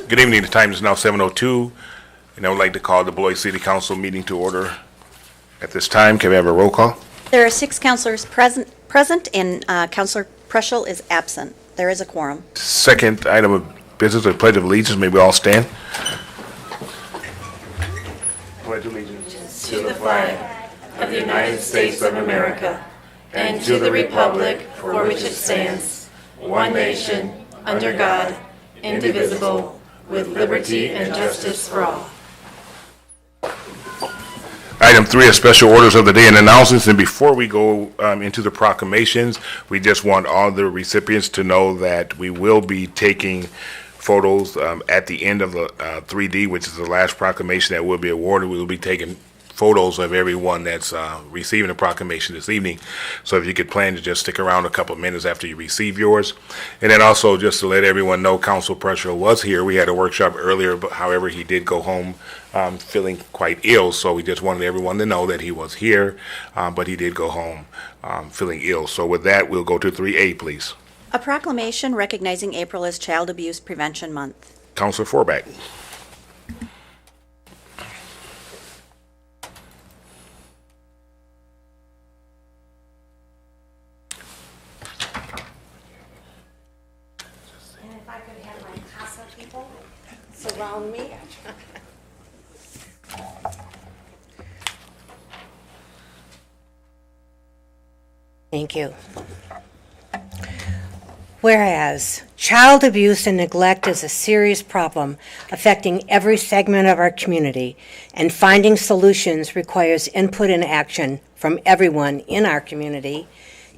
Good evening. The time is now 7:02, and I would like to call the Beloit City Council meeting to order. At this time, can we have a roll call? There are 6 councilors present, and Councilor Preschel is absent. There is a quorum. Second item of business, the Pledge of Allegiance. May we all stand? Pledge allegiance to the flag of the United States of America and to the republic for which it stands, one nation, under God, indivisible, with liberty and justice for all. Item 3 is special orders of the day and announcements. And before we go into the proclamations, we just want all the recipients to know that we will be taking photos at the end of the 3D, which is the last proclamation that will be awarded. We will be taking photos of everyone that's receiving a proclamation this evening. So if you could plan to just stick around a couple of minutes after you receive yours. And then also just to let everyone know, Council Preschel was here. We had a workshop earlier, but however, he did go home feeling quite ill. So we just wanted everyone to know that he was here, but he did go home feeling ill. So with that, we'll go to 3A, please. A proclamation recognizing April as Child Abuse Prevention Month. Councilor Forback. Surround me. Thank you. Whereas child abuse and neglect is a serious problem affecting every segment of our community, and finding solutions requires input and action from everyone in our community,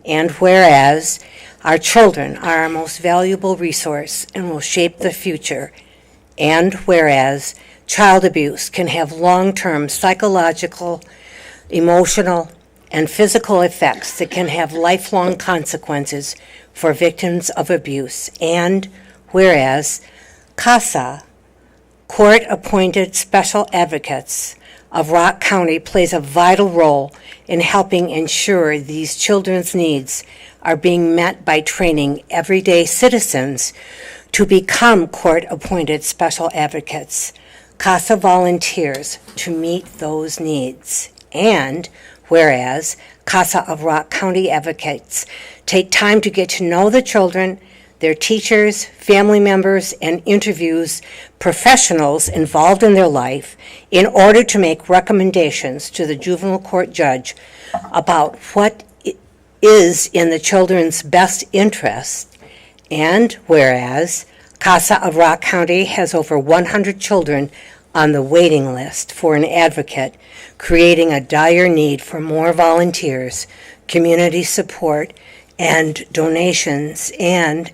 and whereas our children are our most valuable resource and will shape the future, and whereas child abuse can have long-term psychological, emotional, and physical effects that can have lifelong consequences for victims of abuse, and whereas CASA, Court-Appointed Special Advocates of Rock County, plays a vital role in helping ensure these children's needs are being met by training everyday citizens to become court-appointed special advocates. CASA volunteers to meet those needs. And whereas CASA of Rock County advocates take time to get to know the children, their teachers, family members, and interviews professionals involved in their life in order to make recommendations to the juvenile court judge about what is in the children's best interest. And whereas CASA of Rock County has over 100 children on the waiting list for an advocate, creating a dire need for more volunteers, community support, and donations. And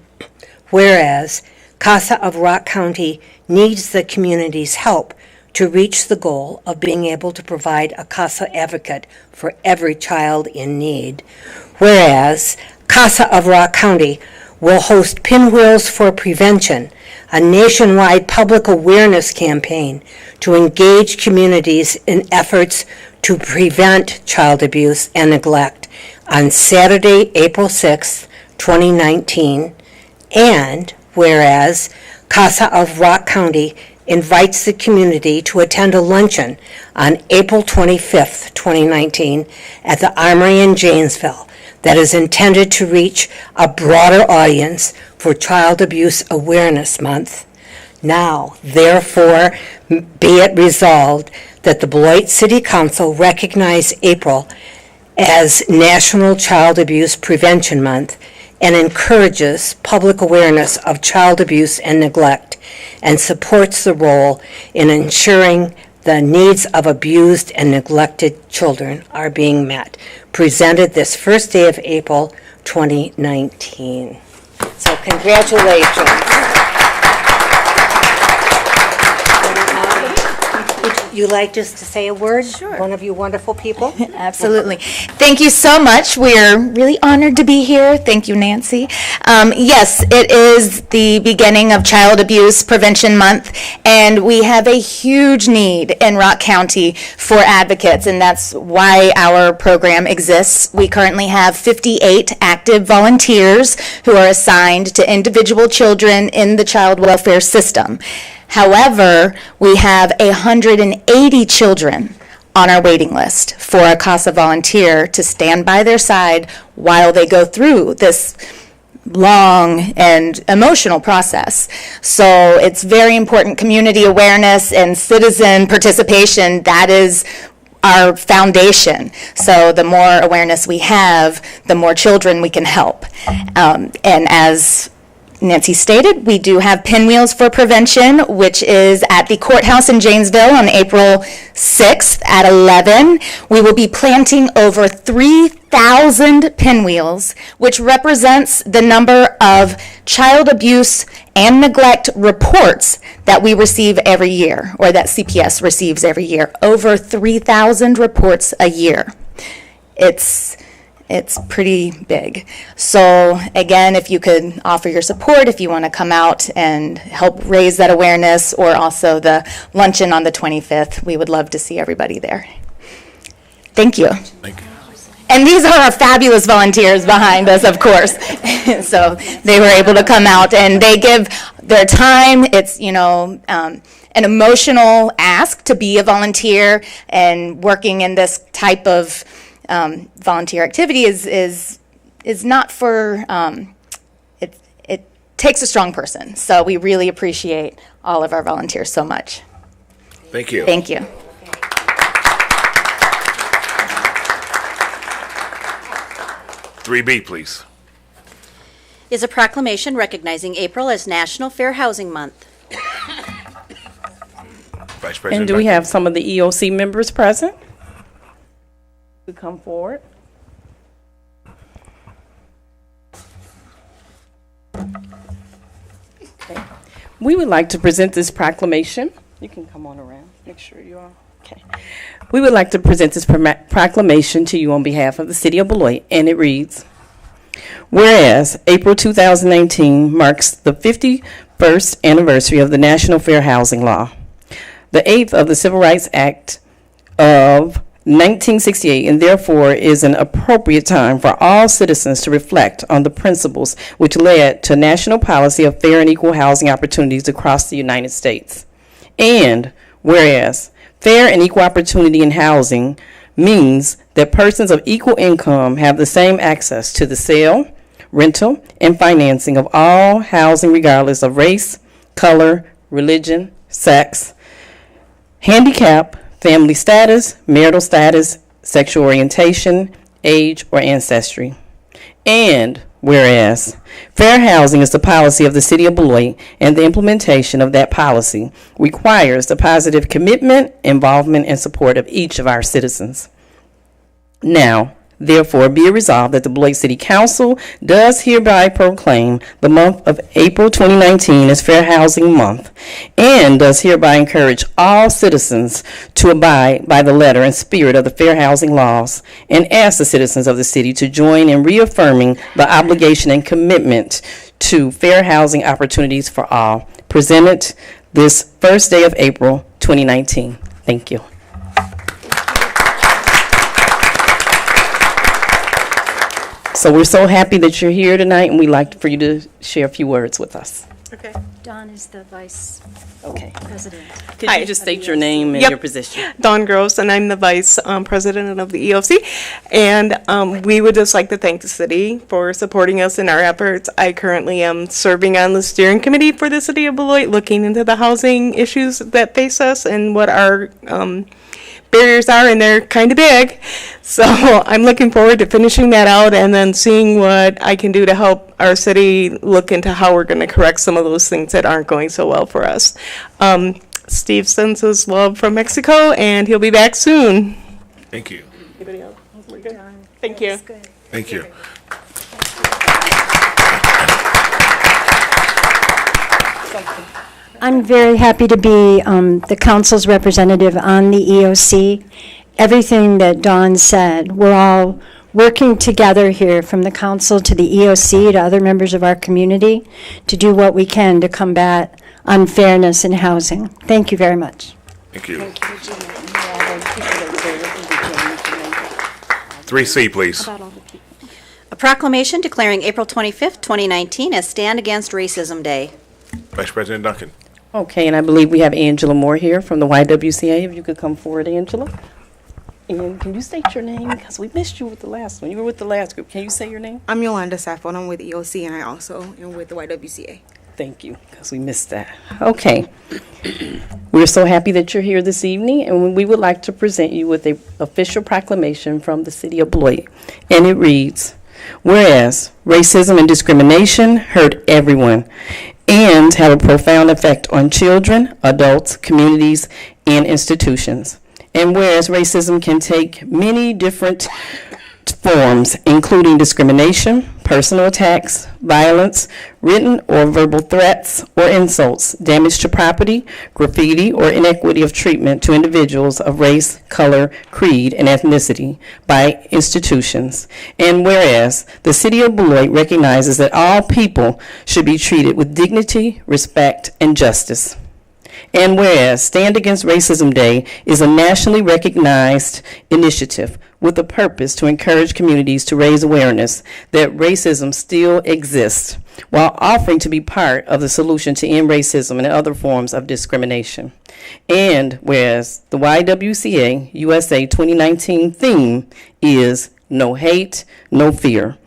whereas CASA of Rock County needs the community's help to reach the goal of being able to provide a CASA advocate for every child in need. Whereas CASA of Rock County will host Pinwheels for Prevention, a nationwide public awareness campaign to engage communities in efforts to prevent child abuse and neglect on Saturday, April 6th, 2019. And whereas CASA of Rock County invites the community to attend a luncheon on April 25th, 2019 at the Armory in Janesville that is intended to reach a broader audience for Child Abuse Awareness Month. Now, therefore, be it resolved that the Beloit City Council recognize April as National Child Abuse Prevention Month and encourages public awareness of child abuse and neglect, and supports the role in ensuring the needs of abused and neglected children are being met. Presented this first day of April 2019. So congratulations. Would you like just to say a word? Sure. One of you wonderful people. Absolutely. Thank you so much. We're really honored to be here. Thank you, Nancy. Yes, it is the beginning of Child Abuse Prevention Month, and we have a huge need in Rock County for advocates, and that's why our program exists. We currently have 58 active volunteers who are assigned to individual children in the child welfare system. However, we have 180 children on our waiting list for a CASA volunteer to stand by their side while they go through this long and emotional process. So it's very important community awareness and citizen participation. That is our foundation. So the more awareness we have, the more children we can help. And as Nancy stated, we do have Pinwheels for Prevention, which is at the courthouse in Janesville on April 6th at 11. We will be planting over 3,000 pinwheels, which represents the number of child abuse and neglect reports that we receive every year, or that CPS receives every year. Over 3,000 reports a year. It's pretty big. So again, if you could offer your support, if you want to come out and help raise that awareness, or also the luncheon on the 25th, we would love to see everybody there. Thank you. Thank you. And these are our fabulous volunteers behind us, of course. So they were able to come out and they give their time. It's, an emotional ask to be a volunteer, and working in this type of volunteer activity is not for, it takes a strong person. So we really appreciate all of our volunteers so much. Thank you. Thank you. Three B, please. Is a proclamation recognizing April as National Fair Housing Month. Vice President. And do we Duncan. have some of the EOC members present to come forward? Okay. We would like to present this proclamation. You can come on around. Make sure you are okay. We would like to present this proclamation to you on behalf of the City of Beloit, and it reads: whereas April 2019 marks the 51st anniversary of the National Fair Housing Law, the 8th of the Civil Rights Act of 1968, and therefore is an appropriate time for all citizens to reflect on the principles which led to national policy of fair and equal housing opportunities across the United States. And whereas fair and equal opportunity in housing means that persons of equal income have the same access to the sale, rental, and financing of all housing regardless of race, color, religion, sex, handicap, family status, marital status, sexual orientation, age, or ancestry. And whereas fair housing is the policy of the City of Beloit, and the implementation of that policy requires the positive commitment, involvement, and support of each of our citizens. Now, therefore, be it resolved that the Beloit City Council does hereby proclaim the month of April 2019 as Fair Housing Month, and does hereby encourage all citizens to abide by the letter and spirit of the fair housing laws, and ask the citizens of the city to join in reaffirming the obligation and commitment to fair housing opportunities for all, presented this first day of April 2019. Thank you. So we're so happy that you're here tonight, and we'd like for you to share a few words with us. Okay. Dawn is the vice Okay. president. Could Hi. you just state your name and Yep. your position? Dawn Gross, and I'm the vice president of the EOC. And we would just like to thank the city for supporting us in our efforts. I currently am serving on the steering committee for the city of Beloit, looking into the housing issues that face us and what our barriers are, and they're kind of big. So I'm looking forward to finishing that out and then seeing what I can do to help our city look into how we're going to correct some of those things that aren't going so well for us. Steve sends his love from Mexico, and he'll be back soon. Thank you. Anybody else? We're good? Thank you. Thank you. I'm very happy to be the council's representative on the EOC. Everything that Dawn said, we're all working together here, from the council to the EOC to other members of our community, to do what we can to combat unfairness in housing. Thank you very much. Thank you. 3C, please. A proclamation declaring April 25th, 2019 as Stand Against Racism Day. Vice President Duncan. Okay, and I believe we have Angela Moore here from the YWCA. If you could come forward, Angela. And can you state your name? Because we missed you with the last one. You were with the last group. Can you say your name? I'm Yolanda Safford. I'm with EOC, and I also am with the YWCA. Thank you, because we missed that. Okay. We're so happy that you're here this evening, and we would like to present you with an official proclamation from the City of Beloit. And it reads, whereas racism and discrimination hurt everyone and have a profound effect on children, adults, communities, and institutions. And whereas racism can take many different forms, including discrimination, personal attacks, violence, written or verbal threats or insults, damage to property, graffiti, or inequity of treatment to individuals of race, color, creed, and ethnicity by institutions. And whereas the City of Beloit recognizes that all people should be treated with dignity, respect, and justice. And whereas Stand Against Racism Day is a nationally recognized initiative with a purpose to encourage communities to raise awareness that racism still exists, while offering to be part of the solution to end racism and other forms of discrimination. And whereas the YWCA USA 2019 theme is No Hate, No Fear,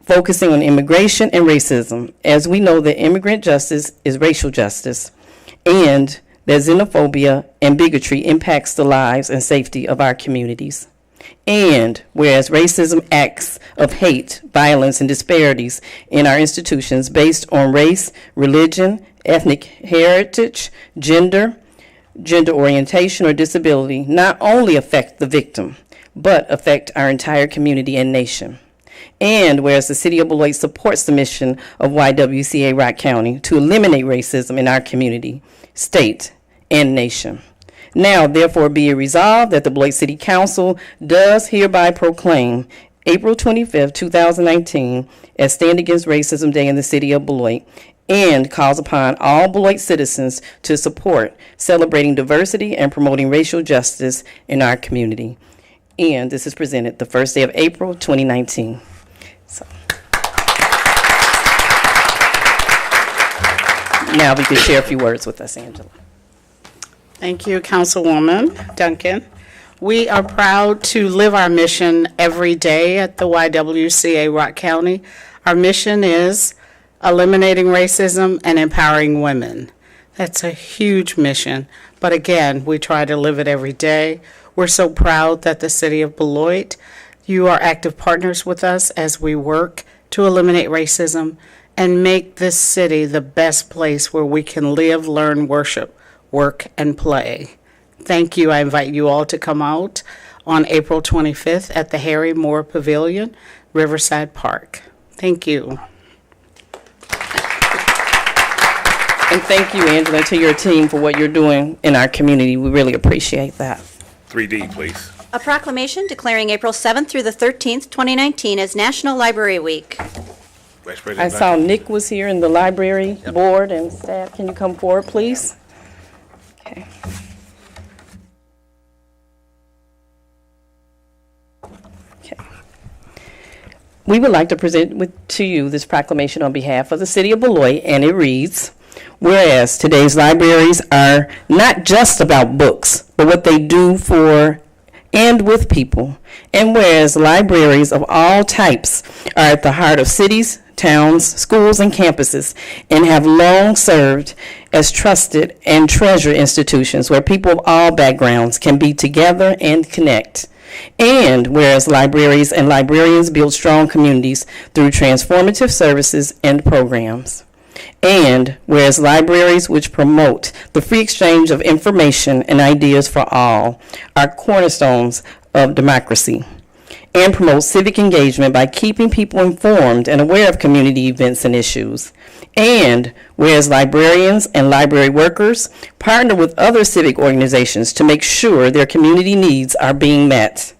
focusing on immigration and racism, as we know that immigrant justice is racial justice, and that xenophobia and bigotry impacts the lives and safety of our communities. And whereas racism acts of hate, violence, and disparities in our institutions based on race, religion, ethnic heritage, gender orientation, or disability not only affect the victim, but affect our entire community and nation. And whereas the City of Beloit supports the mission of YWCA Rock County to eliminate racism in our community, state, and nation. Now, therefore, be it resolved that the Beloit City Council does hereby proclaim April 25th, 2019 as Stand Against Racism Day in the City of Beloit, and calls upon all Beloit citizens to support celebrating diversity and promoting racial justice in our community. And this is presented the first day of April 2019. So. Now we can share a few words with us, Angela. Thank you, Councilwoman Duncan. We are proud to live our mission every day at the YWCA Rock County. Our mission is eliminating racism and empowering women. That's a huge mission, but again, we try to live it every day. We're so proud that the City of Beloit, you are active partners with us as we work to eliminate racism and make this city the best place where we can live, learn, worship, work, and play. Thank you. I invite you all to come out on April 25th at the Harry Moore Pavilion, Riverside Park. Thank you. And thank you, Angela, and to your team for what you're doing in our community. We really appreciate that. 3D, please. A proclamation declaring April 7th through the 13th, 2019 as National Library Week. Vice I President saw Nick was here in the library board and staff. Can you come forward, please? Okay. Okay. We would like to present to you this proclamation on behalf of the City of Beloit, and it reads, whereas today's libraries are not just about books, but what they do for and with people, and whereas libraries of all types are at the heart of cities, towns, schools, and campuses, and have long served as trusted and treasured institutions where people of all backgrounds can be together and connect. And whereas libraries and librarians build strong communities through transformative services and programs. And whereas libraries which promote the free exchange of information and ideas for all are cornerstones of democracy, and promote civic engagement by keeping people informed and aware of community events and issues. And whereas librarians and library workers partner with other civic organizations to make sure their community needs are being met.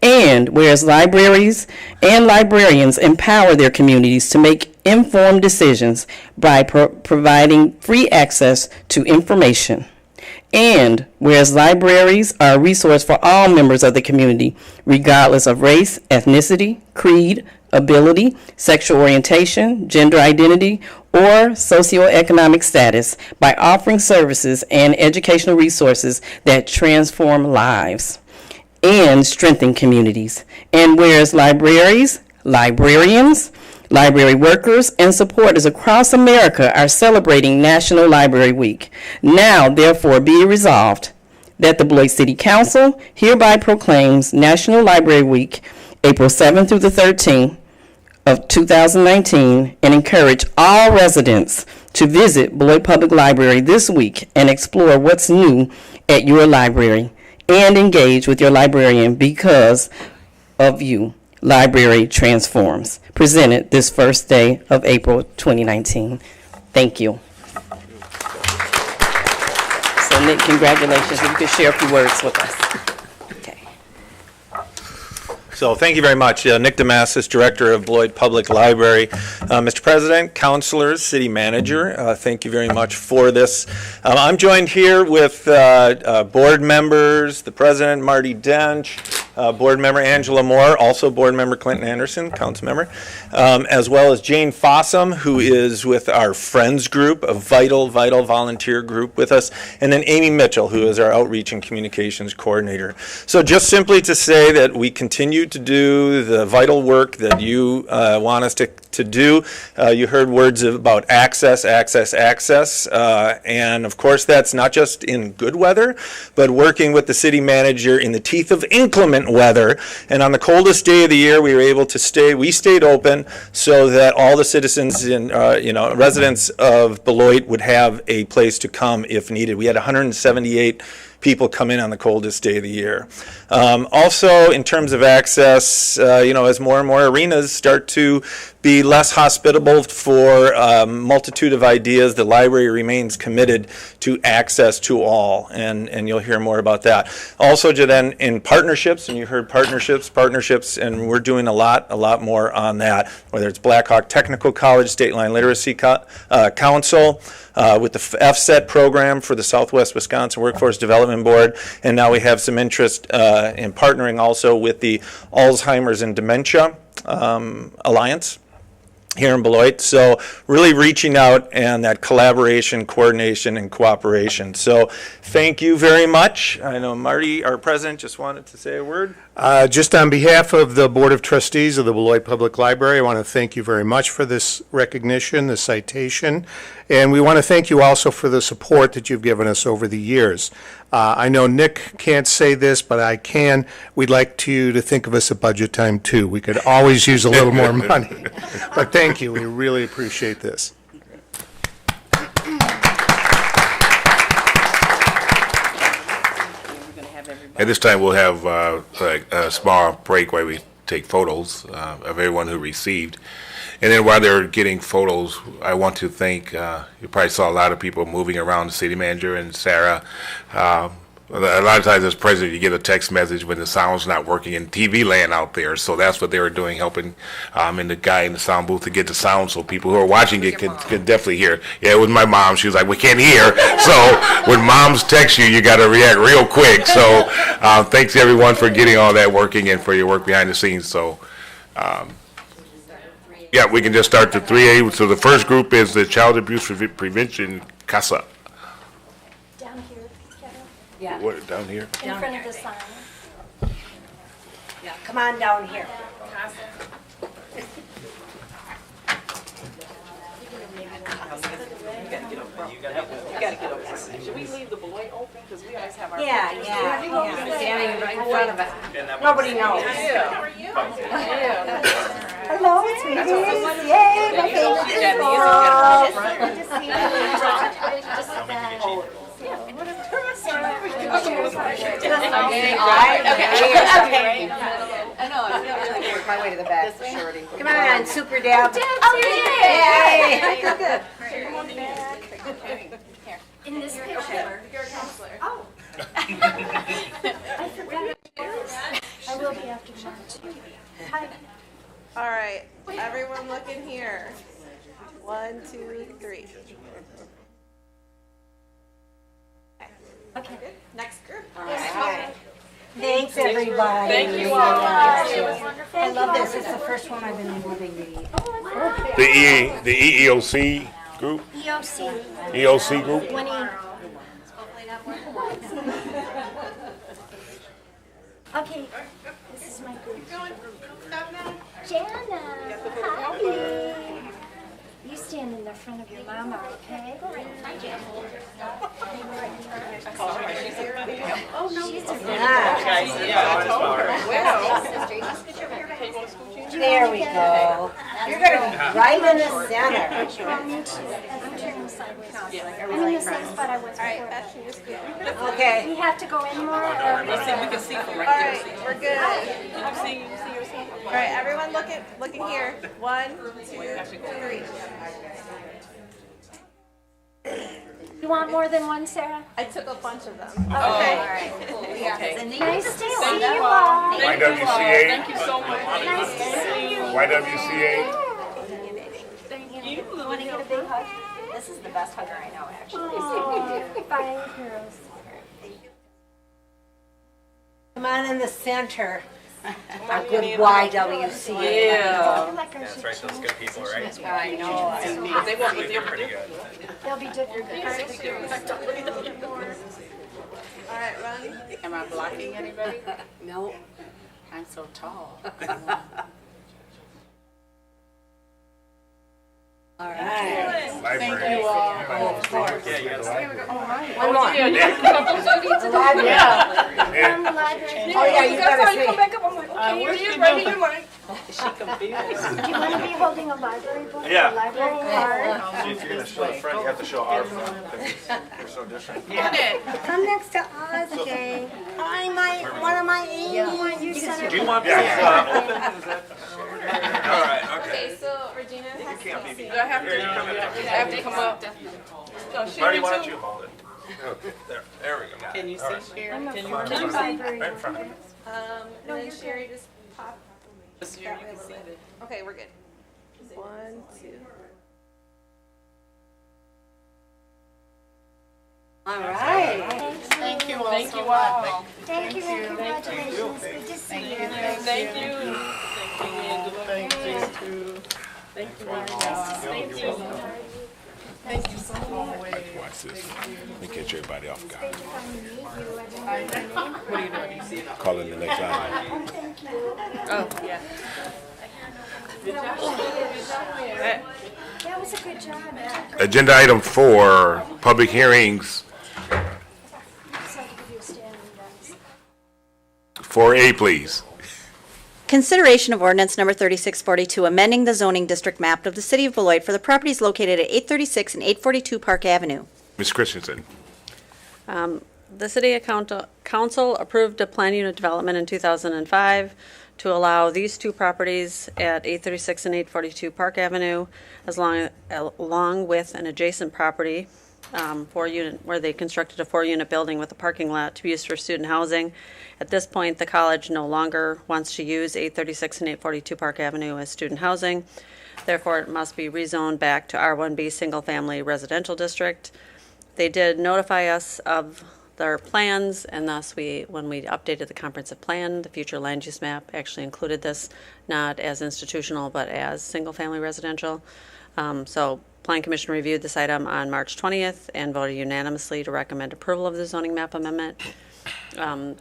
And whereas libraries and librarians empower their communities to make informed decisions by providing free access to information. And whereas libraries are a resource for all members of the community, regardless of race, ethnicity, creed, ability, sexual orientation, gender identity, or socioeconomic status by offering services and educational resources that transform lives and strengthen communities. And whereas libraries, librarians, library workers, and supporters across America are celebrating National Library Week, now therefore be resolved that the Beloit City Council hereby proclaims National Library Week April 7th through the 13th of 2019 and encourage all residents to visit Beloit Public Library this week and explore what's new at your library and engage with your librarian because of you. Library Transforms, presented this first day of April 2019. Thank you. So Nick, congratulations. If you could share a few words with us. Okay. So thank you very much. Nick Damascus, Director of Beloit Public Library. Mr. President, councilors, city manager, thank you very much for this. I'm joined here with board members, the president, Marty Dench, board member Angela Moore, also board member Clinton Anderson, council member, as well as Jane Fossum, who is with our Friends group, a vital volunteer group with us, and then Amy Mitchell, who is our outreach and communications coordinator. So just simply to say that we continue to do the vital work that you want us to do. You heard words about access, and of course that's not just in good weather, but working with the city manager in the teeth of inclement weather. And on the coldest day of the year, we were able to stayed open so that all the citizens and residents of Beloit would have a place to come if needed. We had 178 people come in on the coldest day of the year. Also, in terms of access, as more and more arenas start to be less hospitable for a multitude of ideas, the library remains committed to access to all, and you'll hear more about that. Also, then in partnerships, and you heard partnerships, and we're doing a lot more on that, whether it's Black Hawk Technical College, State Line Literacy Council, with the FSET program for the Southwest Wisconsin Workforce Development Board, and now we have some interest in partnering also with the Alzheimer's and Dementia Alliance here in Beloit. So really reaching out and that collaboration, coordination, and cooperation. So thank you very much. I know Marty, our president, just wanted to say a word. Just on behalf of the Board of Trustees of the Beloit Public Library, I want to thank you very much for this recognition, the citation, and we want to thank you also for the support that you've given us over the years. I know Nick can't say this, but I can. We'd like you to think of us at budget time, too. We could always use a little more money. But thank you. We really appreciate this. At this time, we'll have a small break while we take photos of everyone who received. And then while they're getting photos, I want to thank, you probably saw a lot of people moving around, the city manager and Sarah. A lot of times as president, you get a text message when the sound's not working in TV land out there. So that's what they were doing, helping and the guy in the sound booth to get the sound so people who are watching it can definitely hear. Yeah, it was my mom. She was like, we can't hear. So when moms text you, you got to react real quick. So thanks everyone for getting all that working and for your work behind the scenes. So yeah, we can just start the 3A. So the first group is the Child Abuse Prevention CASA. Down here, Kevin. Yeah, What, down here? In front of the sign. yeah, come on down here. Should we leave the Beloit open? Because we always have our... Yeah. Standing right in front of it. Nobody knows. How are you? Hello, it's me. Yay, my favorite I work my way to the back for shorty. Come on, Super Deb. Yay! Come on back. In this picture. You're a counselor. Oh. I forgot. I will be after lunch. Hi. All right, everyone look in here. 1, 2, 3. Okay. Next group. All right. Thanks, everybody. Thank you all. I love this. It's the first one I've been able to read. The EEOC group? EOC group? Okay, this is my group. Jana, hi. You stand in the front of your mama, okay? Hi, Jana. Oh, no, she's just There we go. You're going to be right in the center. I'm turning sideways. I'm in the same spot I was before. Okay. We have to go in more, or? We can see from right there. We're good. You see yourself? All right, everyone looking here. 1, 2, 3. You want more than one, Sarah? I took a bunch of them. Okay. Okay. Nice to see you all. YWCA? Thank you so much. Nice to see you. YWCA? Thank you. Want to get a big hug? This is the best hugger I know, actually. Oh, bye, girls. Come on in the center. A good YWCA. Yeah. That's right, those good people, right? I know. They won't be there pretty good. They'll be different. All right, run. Am I blocking anybody? No. I'm so tall. All right. Library. Thank you all. Yeah, you got to One more. From the library. Oh, yeah, you better Come see. back up. I'm like, okay, you're just right in your mind. Is she confused? Do you want to be holding a library book? Yeah. A library card? See, if you're going to show the front, you have to show our front, because we're so different. Come next to Oz, Jay. Hi, one of my angels. You said Do you want this open? Is that? All right, okay. Okay, so Regina has Can't be to. Do I have to? I have to come up. Oh, she Marty, me why don't too? you hold it? There we go. Can you see Sharon? I'm a Can former you library. Right in front. And then Sherry just pop. see? That way a little bit. Okay, we're good. 1, 2. All right. Thank you all. Thank you all. Thank you and congratulations. Good to see you. Thank you. Thank you. Thank you very much. Thank you. Thank you so much. Watch this. Let me catch everybody off guard. What are you doing? You see it? Calling the next item. Oh, thank you. Oh, yeah. That was a good job. Agenda item 4, public hearings. So I'll give you a standing desk. 4A, please. Consideration of ordinance number 3642, amending the zoning district map of the city of Beloit for the properties located at 836 and 842 Park Avenue. Ms. Christensen. The City Council approved a plan unit development in 2005 to allow these two properties at 836 and 842 Park Avenue, along with an adjacent property, where they constructed a 4-unit building with a parking lot to be used for student housing. At this point, the college no longer wants to use 836 and 842 Park Avenue as student housing. Therefore, it must be rezoned back to R1B Single Family Residential District. They did notify us of their plans, and thus when we updated the comprehensive plan, the future land use map actually included this not as institutional but as single-family residential. So Plan Commission reviewed this item on March 20th and voted unanimously to recommend approval of the zoning map amendment.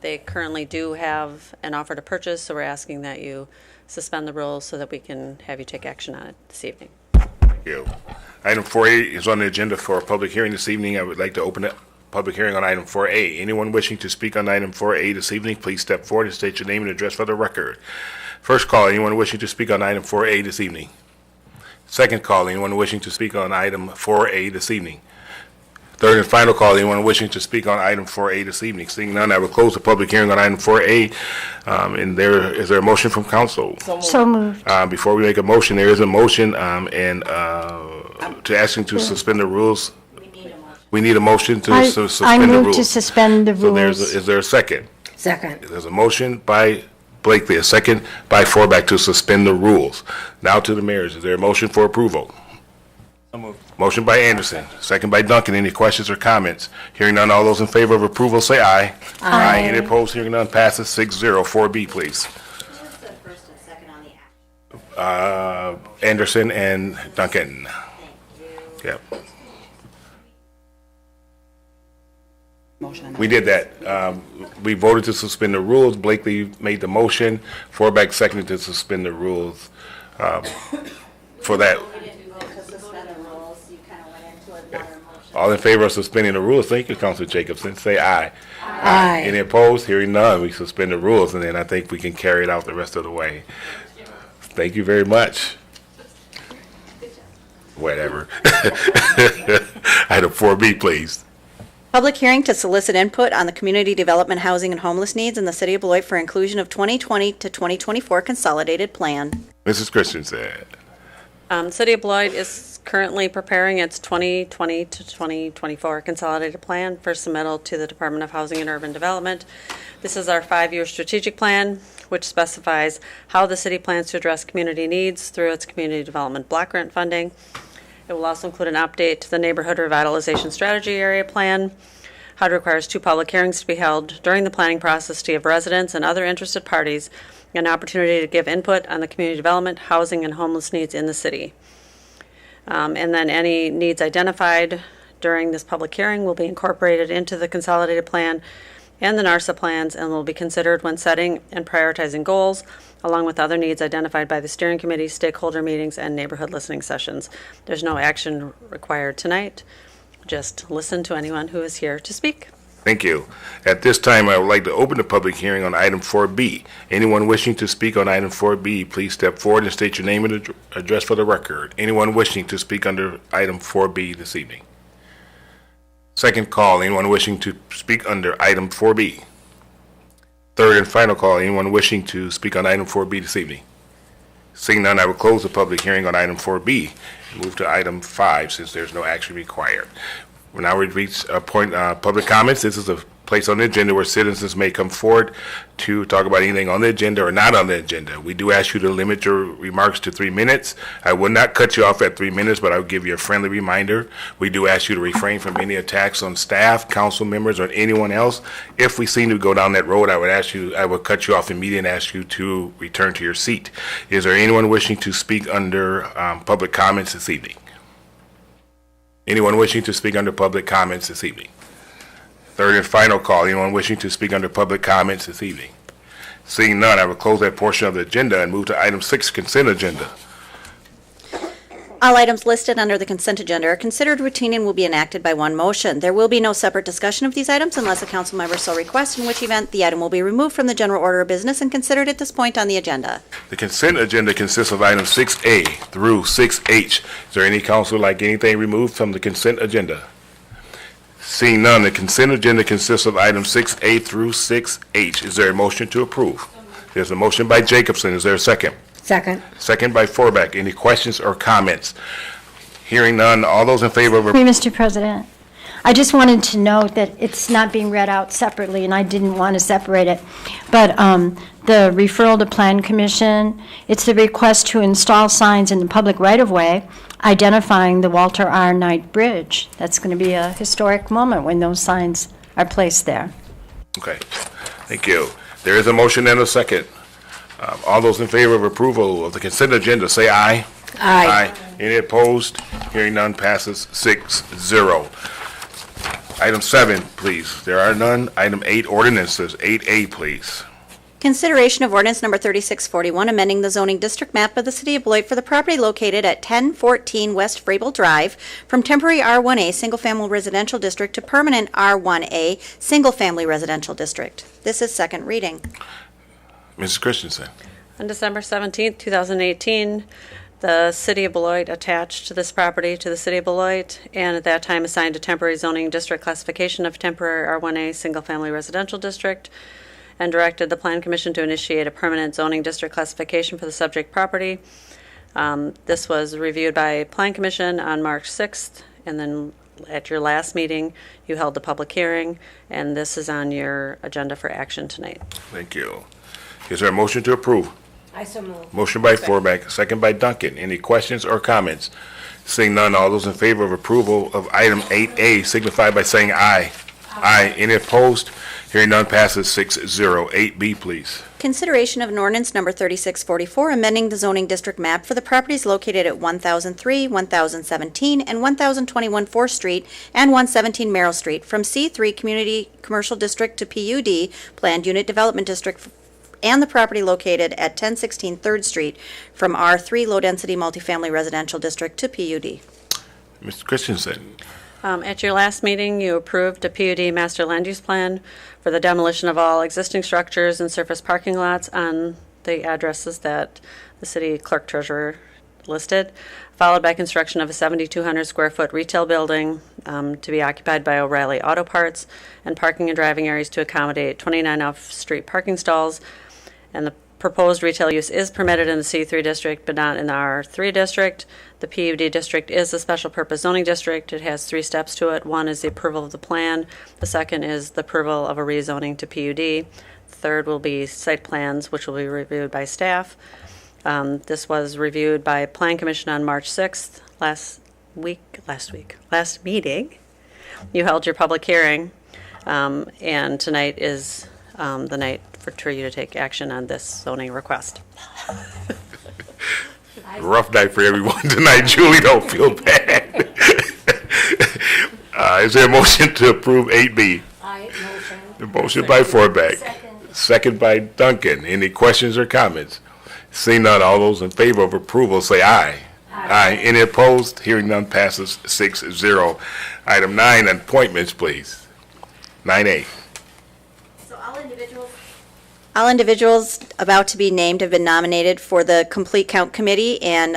They currently do have an offer to purchase, so we're asking that you suspend the rules so that we can have you take action on it this evening. Thank you. Item 4A is on the agenda for a public hearing this evening. I would like to open a public hearing on item 4A. Anyone wishing to speak on item 4A this evening, please step forward and state your name and address for the record. First call, anyone wishing to speak on item 4A this evening? Second call, anyone wishing to speak on item 4A this evening? Third and final call, anyone wishing to speak on item 4A this evening? Seeing none, I will close the public hearing on item 4A. Is there a motion from council? So moved. Before we make a motion, there is a motion, to asking to suspend the rules. We need a motion to I suspend the rules. move to suspend the So rules. is there a second? Second. There's a motion by Blakely, a second by Forback to suspend the rules. Now to the mayors, is there a motion for approval? Motion by Anderson, second by Duncan. Any questions or comments? Hearing none, all those in favor of approval say aye. Aye. Any opposed? Hearing none, passes 6-0. 4B, please. Anderson and Duncan. Yep. We did that. We voted to suspend the rules. Blakely made the motion. Forback seconded to suspend the rules for that. All in favor of suspending the rules, thank you, Councilor Jacobson, say aye. Aye. Any opposed? Hearing none, we suspend the rules, and then I think we can carry it out the rest of the way. Thank you very much. Whatever. Item 4B, please. Public hearing to solicit input on the community development, housing, and homeless needs in the city of Beloit for inclusion of 2020 to 2024 consolidated plan. Mrs. Christensen. City of Beloit is currently preparing its 2020 to 2024 consolidated plan for submittal to the Department of Housing and Urban Development. This is our 5-year strategic plan, which specifies how the city plans to address community needs through its community development block grant funding. It will also include an update to the neighborhood revitalization strategy area plan. HUD requires 2 public hearings to be held during the planning process to give residents and other interested parties an opportunity to give input on the community development, housing, and homeless needs in the city. And then any needs identified during this public hearing will be incorporated into the consolidated plan and the NARSA plans and will be considered when setting and prioritizing goals, along with other needs identified by the steering committee, stakeholder meetings, and neighborhood listening sessions. There's no action required tonight. Just listen to anyone who is here to speak. Thank you. At this time, I would like to open the public hearing on item 4B. Anyone wishing to speak on item 4B, please step forward and state your name and address for the record. Anyone wishing to speak under item 4B this evening? Second call, anyone wishing to speak under item 4B? Third and final call, anyone wishing to speak on item 4B this evening? Seeing none, I will close the public hearing on item 4B and move to item 5 since there's no action required. We're now reach public comments. This is a place on the agenda where citizens may come forward to talk about anything on the agenda or not on the agenda. We do ask you to limit your remarks to 3 minutes. I will not cut you off at 3 minutes, but I will give you a friendly reminder. We do ask you to refrain from any attacks on staff, council members, or anyone else. If we seem to go down that road, I would cut you off immediately and ask you to return to your seat. Is there anyone wishing to speak under public comments this evening? Anyone wishing to speak under public comments this evening? Third and final call, anyone wishing to speak under public comments this evening? Seeing none, I will close that portion of the agenda and move to item 6, consent agenda. All items listed under the consent agenda are considered routine and will be enacted by one motion. There will be no separate discussion of these items unless a council member so requests, in which event the item will be removed from the general order of business and considered at this point on the agenda. The consent agenda consists of items 6A through 6H. Is there any council like anything removed from the consent agenda? Seeing none, the consent agenda consists of items 6A through 6H. Is there a motion to approve? There's a motion by Jacobson. Is there a second? Second. Second by Forback. Any questions or comments? Hearing none, all those in favor of... Mr. President, I just wanted to note that it's not being read out separately, and I didn't want to separate it. But the referral to Plan Commission, it's the request to install signs in the public right-of-way identifying the Walter R. Knight Bridge. That's going to be a historic moment when those signs are placed there. Okay, thank you. There is a motion and a second. All those in favor of approval of the consent agenda, say aye. Aye. Any opposed? Hearing none, passes 6-0. Item 7, please. There are none. Item 8, ordinances. 8A, please. Consideration of ordinance number 3641, amending the zoning district map of the city of Beloit for the property located at 1014 West Vrabel Drive from temporary R1A single-family residential district to permanent R1A single-family residential district. This is second reading. Mrs. Christensen. On December 17th, 2018, the city of Beloit attached this property to the city of Beloit and at that time assigned a temporary zoning district classification of temporary R1A single-family residential district and directed the Plan Commission to initiate a permanent zoning district classification for the subject property. This was reviewed by Plan Commission on March 6th, and then at your last meeting, you held the public hearing, and this is on your agenda for action tonight. Thank you. Is there a motion to approve? I so move. Motion by Forback, second by Duncan. Any questions or comments? Seeing none, all those in favor of approval of item 8A signify by saying aye. Aye. Any opposed? Hearing none, passes 6-0. 8B, please. Consideration of an ordinance number 3644, amending the zoning district map for the properties located at 1003, 1017, and 1021 4th Street and 117 Merrill Street from C3 Community Commercial District to PUD, Planned Unit Development District, and the property located at 1016 3rd Street from R3 Low Density Multifamily Residential District to PUD. Mr. Christensen. At your last meeting, you approved a PUD master land use plan for the demolition of all existing structures and surface parking lots on the addresses that the city clerk treasurer listed, followed by construction of a 7,200 square foot retail building to be occupied by O'Reilly Auto Parts, and parking and driving areas to accommodate 29 off-street parking stalls. And the proposed retail use is permitted in the C3 district, but not in the R3 district. The PUD district is a special purpose zoning district. It has 3 steps to it. One is the approval of the plan. The second is the approval of a rezoning to PUD. The third will be site plans, which will be reviewed by staff. This was reviewed by Plan Commission on March 6th, last meeting. You held your public hearing, and tonight is the night for you to take action on this zoning request. Rough night for everyone tonight. Julie, don't feel bad. Is there a motion to approve 8B? Motion. The motion by Forbeck. Second by Duncan. Any questions or comments? Seeing none, all those in favor of approval say aye. Aye. Any opposed? Hearing none, passes 6-0. Item 9, appointments, please. 9A. All individuals about to be named have been nominated for the Complete Count Committee, and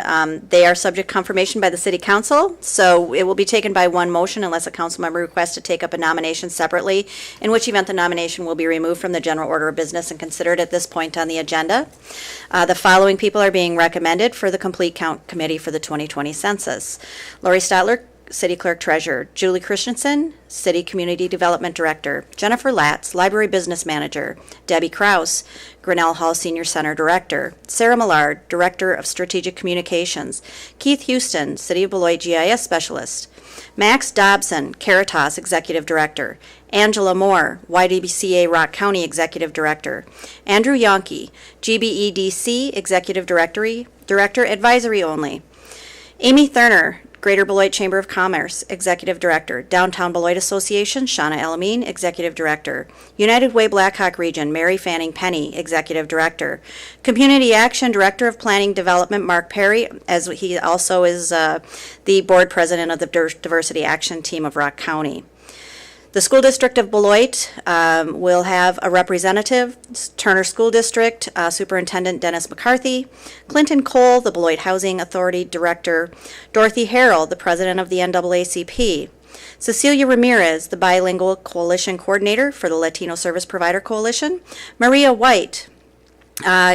they are subject to confirmation by the City Council. So it will be taken by one motion unless a council member requests to take up a nomination separately, in which event the nomination will be removed from the general order of business and considered at this point on the agenda. The following people are being recommended for the Complete Count Committee for the 2020 census: Lori Stotler, City Clerk Treasurer; Julie Christensen, City Community Development Director; Jennifer Latz, Library Business Manager; Debbie Kraus, Grinnell Hall Senior Center Director; Sarah Millard, Director of Strategic Communications; Keith Houston, City of Beloit GIS Specialist; Max Dobson, Caritas Executive Director; Angela Moore, YWCA Rock County Executive Director; Andrew Yonke, GBEDC Executive Director Advisory Only; Amy Thurner, Greater Beloit Chamber of Commerce, Executive Director; Downtown Beloit Association, Shauna Elamine, Executive Director; United Way Blackhawk Region, Mary Fanning Penny, Executive Director; Community Action, Director of Planning Development, Mark Perry, as he also is the Board President of the Diversity Action Team of Rock County. The School District of Beloit will have a representative: Turner School District Superintendent Dennis McCarthy; Clinton Cole, the Beloit Housing Authority Director; Dorothy Harrell, the President of the NAACP; Cecilia Ramirez, the Bilingual Coalition Coordinator for the Latino Service Provider Coalition; Maria White,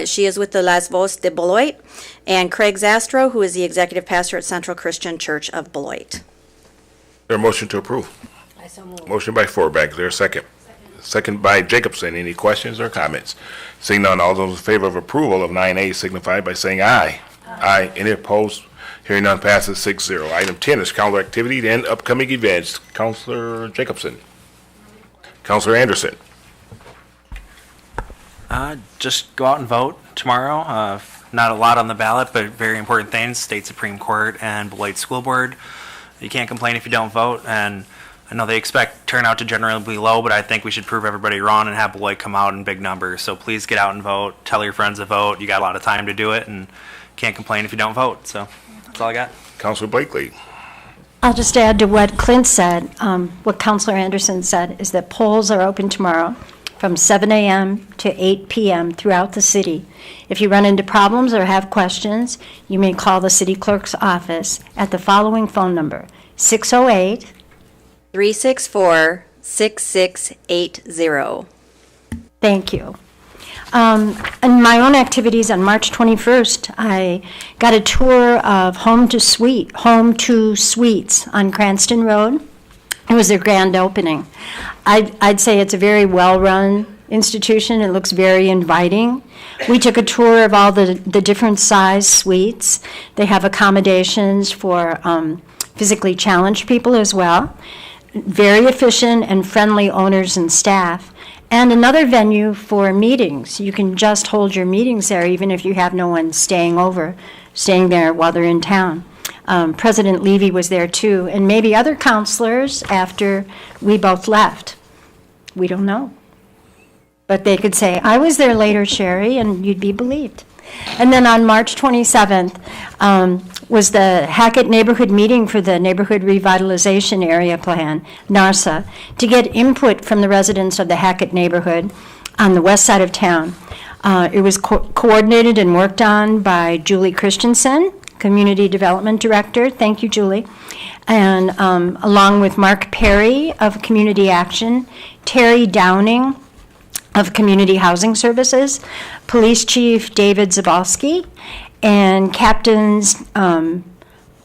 she is with the Las Voces de Beloit; and Craig Zastro, who is the Executive Pastor at Central Christian Church of Beloit. Is there a motion to approve? Motion by Forbeck. Is there a second? Second by Jacobson. Any questions or comments? Seeing none, all those in favor of approval of 9A signify by saying aye. Aye. Any opposed? Hearing none, passes 6-0. Item 10 is calendar activity and upcoming events. Councilor Jacobson. Councilor Anderson. Just go out and vote tomorrow. Not a lot on the ballot, but very important things. State Supreme Court and Beloit School Board. You can't complain if you don't vote, and I know they expect turnout to generally be low, but I think we should prove everybody wrong and have Beloit come out in big numbers. So please get out and vote. Tell your friends to vote. You got a lot of time to do it, and can't complain if you don't vote. So that's all I got. Councilor Blakely. I'll just add to what Clint said. What Councilor Anderson said is that polls are open tomorrow from 7 a.m. to 8 p.m. throughout the city. If you run into problems or have questions, you may call the city clerk's office at the following phone number: 608 364-6680. Thank you. In my own activities on March 21st, I got a tour of Home to Suites on Cranston Road. It was their grand opening. I'd say it's a very well-run institution. It looks very inviting. We took a tour of all the different size suites. They have accommodations for physically challenged people as well. Very efficient and friendly owners and staff. And another venue for meetings. You can just hold your meetings there even if you have no one staying there while they're in town. President Levy was there too, and maybe other counselors after we both left. We don't know. But they could say, I was there later, Sherry, and you'd be believed. And then on March 27th was the Hackett Neighborhood Meeting for the Neighborhood Revitalization Area Plan, NARSA, to get input from the residents of the Hackett neighborhood on the west side of town. It was coordinated and worked on by Julie Christensen, Community Development Director. Thank you, Julie. And along with Mark Perry of Community Action, Terry Downing of Community Housing Services, Police Chief David Zabalski, and Captains Dan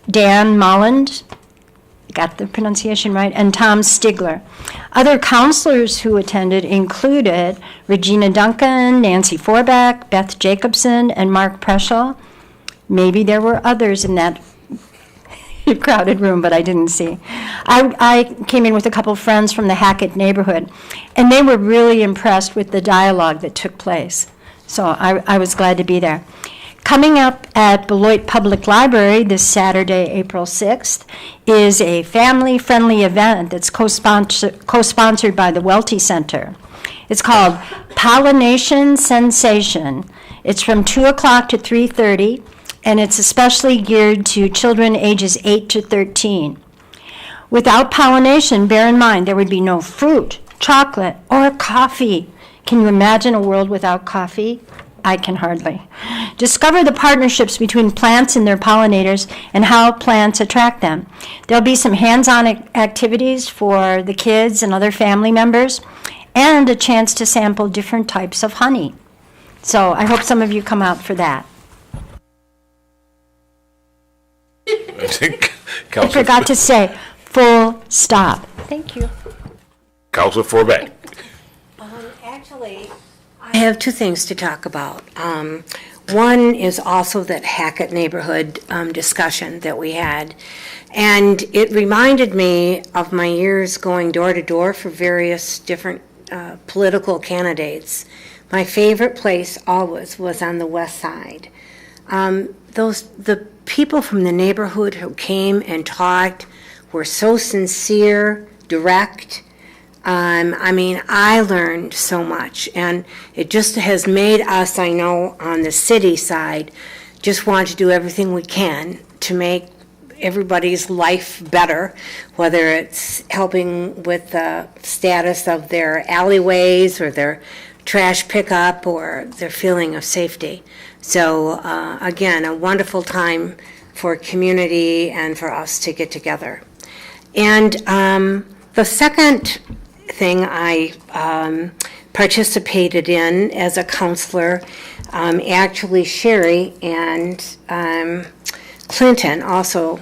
Molland, got the pronunciation right, and Tom Stigler. Other counselors who attended included Regina Duncan, Nancy Forbeck, Beth Jacobson, and Mark Preschel. Maybe there were others in that crowded room, but I didn't see. I came in with a couple friends from the Hackett neighborhood, and they were really impressed with the dialogue that took place. So I was glad to be there. Coming up at Beloit Public Library this Saturday, April 6th, is a family-friendly event that's co-sponsored by the Welty Center. It's called Pollination Sensation. It's from 2 o'clock to 3:30, and it's especially geared to children ages 8 to 13. Without pollination, bear in mind, there would be no fruit, chocolate, or coffee. Can you imagine a world without coffee? I can hardly. Discover the partnerships between plants and their pollinators and how plants attract them. There'll be some hands-on activities for the kids and other family members, and a chance to sample different types of honey. So I hope some of you come out for that. I forgot to say, full stop. Thank you. Councilor Forbeck. Actually, I have two things to talk about. One is also that Hackett neighborhood discussion that we had. And it reminded me of my years going door to door for various different political candidates. My favorite place always was on the west side. The people from the neighborhood who came and talked were so sincere, direct. I learned so much, and it just has made us, I know, on the city side, just want to do everything we can to make everybody's life better, whether it's helping with the status of their alleyways or their trash pickup or their feeling of safety. So, again, a wonderful time for community and for us to get together. And the second thing I participated in as a counselor, actually Sherry and Clinton also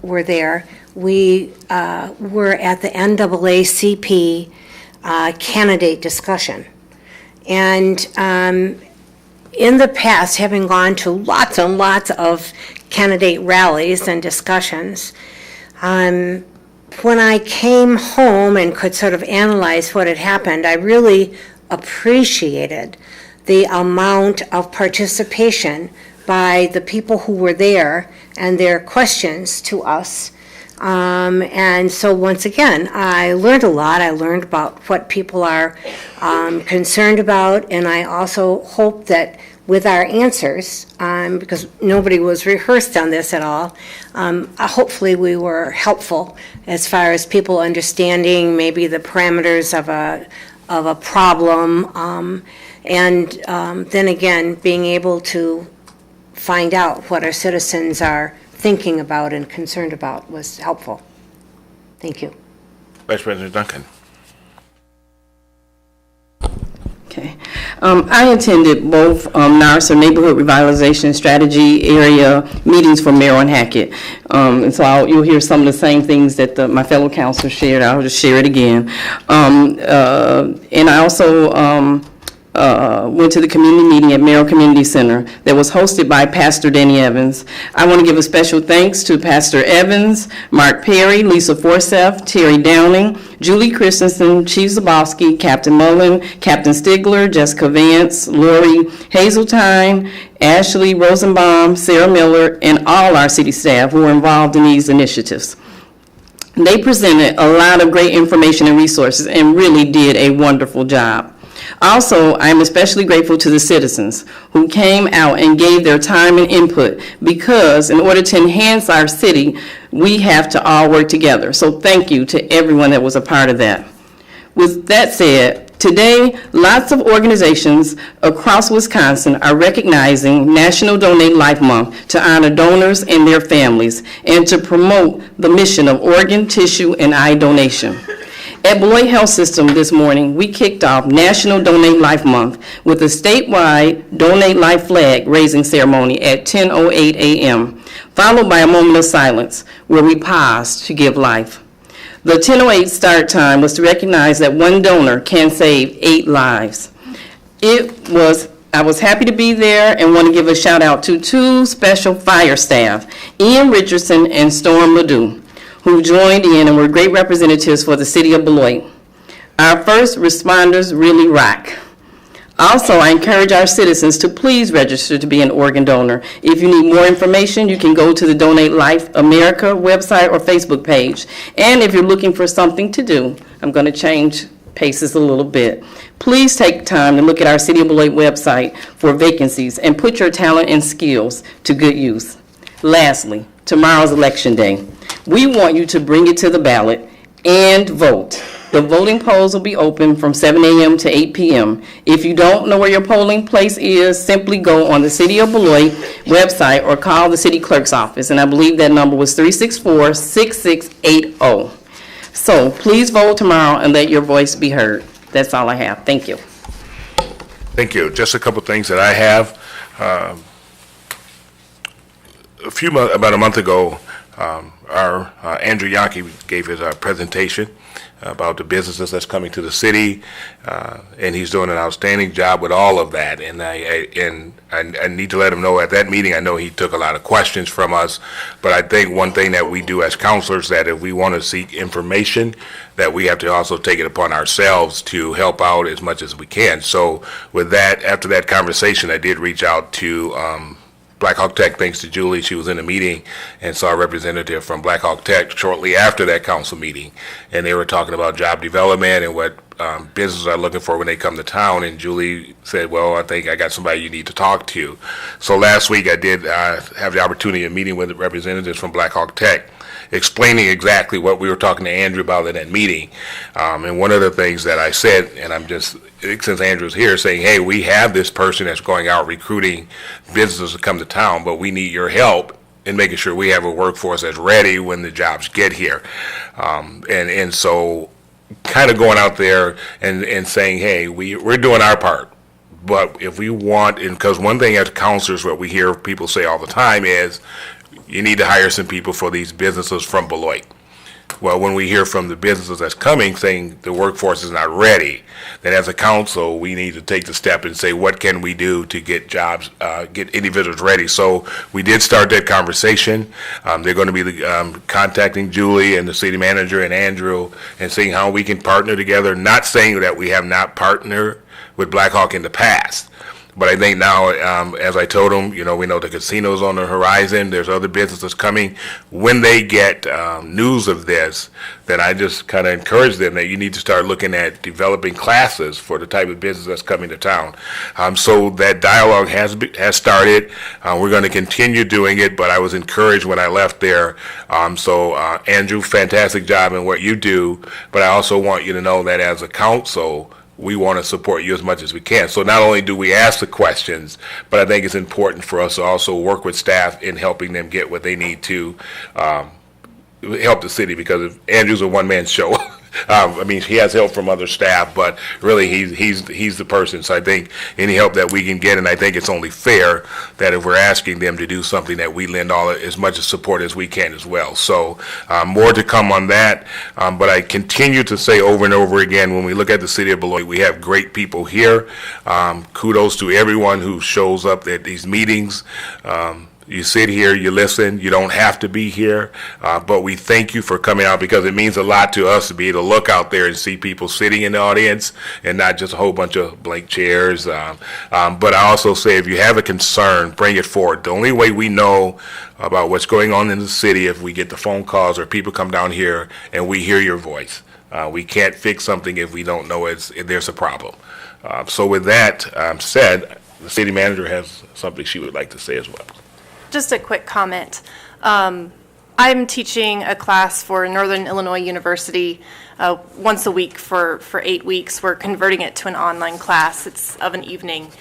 were there. We were at the NAACP candidate discussion. And in the past, having gone to lots and lots of candidate rallies and discussions, when I came home and could sort of analyze what had happened, I really appreciated the amount of participation by the people who were there and their questions to us. And so once again, I learned a lot. I learned about what people are concerned about, and I also hope that with our answers, because nobody was rehearsed on this at all, hopefully we were helpful as far as people understanding maybe the parameters of a problem, and then again, being able to find out what our citizens are thinking about and concerned about was helpful. Thank you. Vice President Duncan. Okay. I attended both NARS, or Neighborhood Revitalization Strategy Area meetings for Merrill and Hackett. And so you'll hear some of the same things that my fellow counselors shared. I'll just share it again. And I also went to the community meeting at Merrill Community Center that was hosted by Pastor Danny Evans. I want to give a special thanks to Pastor Evans, Mark Perry, Lisa Forsyth, Terry Downing, Julie Christensen, Chief Zabowski, Captain Mullen, Captain Stigler, Jessica Vance, Lori Hazeltine, Ashley Rosenbaum, Sarah Miller, and all our city staff who were involved in these initiatives. They presented a lot of great information and resources and really did a wonderful job. Also, I am especially grateful to the citizens who came out and gave their time and input, because in order to enhance our city, we have to all work together. So thank you to everyone that was a part of that. With that said, today, lots of organizations across Wisconsin are recognizing National Donate Life Month to honor donors and their families and to promote the mission of organ, tissue, and eye donation. At Beloit Health System this morning, we kicked off National Donate Life Month with a statewide Donate Life flag raising ceremony at 10:08 a.m., followed by a moment of silence where we paused to give life. The 10:08 start time was to recognize that one donor can save 8 lives. I was happy to be there and want to give a shout out to 2 special fire staff, Ian Richardson and Storm Ledoux, who joined in and were great representatives for the city of Beloit. Our first responders really rock. Also, I encourage our citizens to please register to be an organ donor. If you need more information, you can go to the Donate Life America website or Facebook page. And if you're looking for something to do, I'm going to change paces a little bit. Please take time to look at our City of Beloit website for vacancies and put your talent and skills to good use. Lastly, tomorrow's Election Day. We want you to bring it to the ballot and vote. The voting polls will be open from 7 a.m. to 8 p.m. If you don't know where your polling place is, simply go on the City of Beloit website or call the city clerk's office, and I believe that number was 364-6680. So please vote tomorrow and let your voice be heard. That's all I have. Thank you. Thank you. Just a couple things that I have. About a month ago, our Andrew Yankee gave his presentation about the businesses that's coming to the city, and he's doing an outstanding job with all of that. And I need to let him know at that meeting, I know he took a lot of questions from us, but I think one thing that we do as counselors, that if we want to seek information, that we have to also take it upon ourselves to help out as much as we can. So with that, after that conversation, I did reach out to Black Hawk Tech, thanks to Julie. She was in a meeting and saw a representative from Black Hawk Tech shortly after that council meeting, and they were talking about job development and what businesses are looking for when they come to town. And Julie said, well, I think I got somebody you need to talk to. So last week I did have the opportunity of meeting with representatives from Black Hawk Tech, explaining exactly what we were talking to Andrew about in that meeting. And one of the things that I said, and I'm just, since Andrew's here, saying, hey, we have this person that's going out recruiting businesses to come to town, but we need your help in making sure we have a workforce that's ready when the jobs get here. And so kind of going out there and saying, hey, we're doing our part. But if we want, and because one thing as counselors, what we hear people say all the time is, you need to hire some people for these businesses from Beloit. Well, when we hear from the businesses that's coming saying the workforce is not ready, then as a council, we need to take the step and say, what can we do to get jobs, get individuals ready? So we did start that conversation. They're going to be contacting Julie and the city manager and Andrew and seeing how we can partner together, not saying that we have not partnered with Black Hawk in the past. But I think now, as I told them, we know the casino's on the horizon. There's other businesses coming. When they get news of this, then I just kind of encourage them that you need to start looking at developing classes for the type of business that's coming to town. So that dialogue has started. We're going to continue doing it, but I was encouraged when I left there. So Andrew, fantastic job in what you do, but I also want you to know that as a council, we want to support you as much as we can. So not only do we ask the questions, but I think it's important for us to also work with staff in helping them get what they need to help the city, because if Andrew's a one-man show, I mean, he has help from other staff, but really, he's the person. So I think any help that we can get, and I think it's only fair that if we're asking them to do something, that we lend all as much support as we can as well. So more to come on that. But I continue to say over and over again, when we look at the city of Beloit, we have great people here. Kudos to everyone who shows up at these meetings. You sit here, you listen, you don't have to be here, but we thank you for coming out because it means a lot to us to be able to look out there and see people sitting in the audience and not just a whole bunch of blank chairs. But I also say if you have a concern, bring it forward. The only way we know about what's going on in the city if we get the phone calls or people come down here and we hear your voice. We can't fix something if we don't know if there's a problem. So with that said, the city manager has something she would like to say as well. Just a quick comment. I'm teaching a class for Northern Illinois University once a week for 8 weeks. We're converting it to an online class. It's of an evening.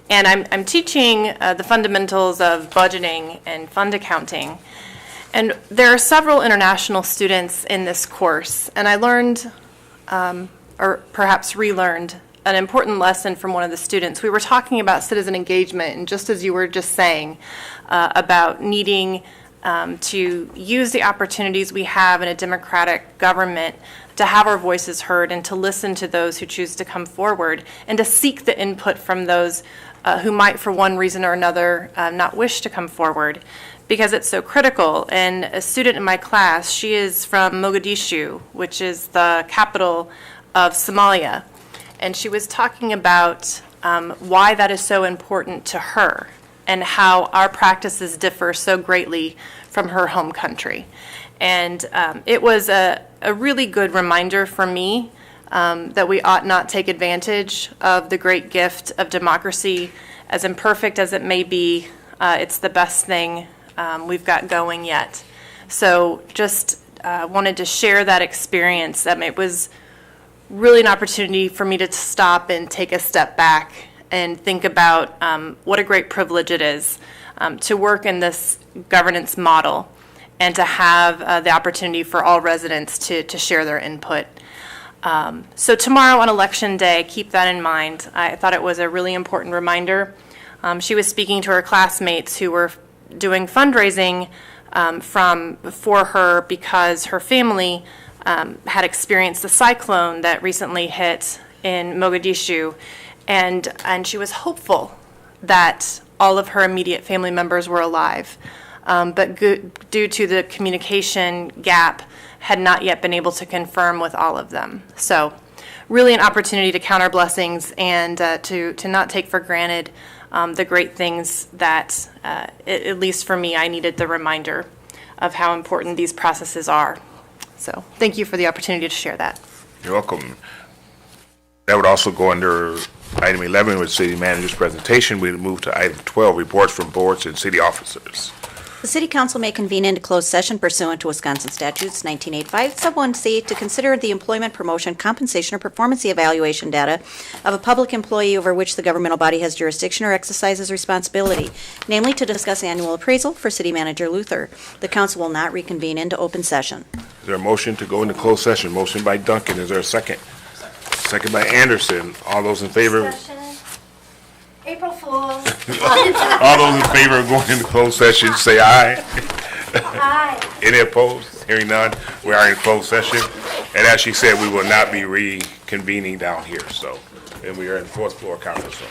And I'm teaching the fundamentals of budgeting and fund accounting. And there are several international students in this course. And I learned, or perhaps relearned, an important lesson from one of the students. We were talking about citizen engagement, and just as you were just saying, about needing to use the opportunities we have in a democratic government to have our voices heard and to listen to those who choose to come forward and to seek the input from those who might, for one reason or another, not wish to come forward, because it's so critical. And a student in my class, she is from Mogadishu, which is the capital of Somalia. And she was talking about why that is so important to her and how our practices differ so greatly from her home country. And it was a really good reminder for me that we ought not take advantage of the great gift of democracy. As imperfect as it may be, it's the best thing we've got going yet. So just wanted to share that experience. It was really an opportunity for me to stop and take a step back and think about what a great privilege it is to work in this governance model and to have the opportunity for all residents to share their input. So tomorrow on Election Day, keep that in mind. I thought it was a really important reminder. She was speaking to her classmates who were doing fundraising for her because her family had experienced the cyclone that recently hit in Mogadishu, and she was hopeful that all of her immediate family members were alive, but due to the communication gap, had not yet been able to confirm with all of them. So really an opportunity to count our blessings and to not take for granted the great things that, at least for me, I needed the reminder of how important these processes are. So thank you for the opportunity to share that. You're welcome. That would also go under item 11 with city manager's presentation. We move to item 12, reports from boards and city officers. The City Council may convene into closed session pursuant to Wisconsin Statutes 1985, Sub 1C, to consider the employment, promotion, compensation, or performance evaluation data of a public employee over which the governmental body has jurisdiction or exercises responsibility, namely to discuss annual appraisal for City Manager Luther. The council will not reconvene into open session. Is there a motion to go into closed session? Motion by Duncan. Is there a second? Second by Anderson. All those in favor? Discussion. April Fools. All those in favor of going into closed session, say aye. Aye. Any opposed? Hearing none, we are in closed session. And as she said, we will not be reconvening down here, so, and we are in fourth floor conference room.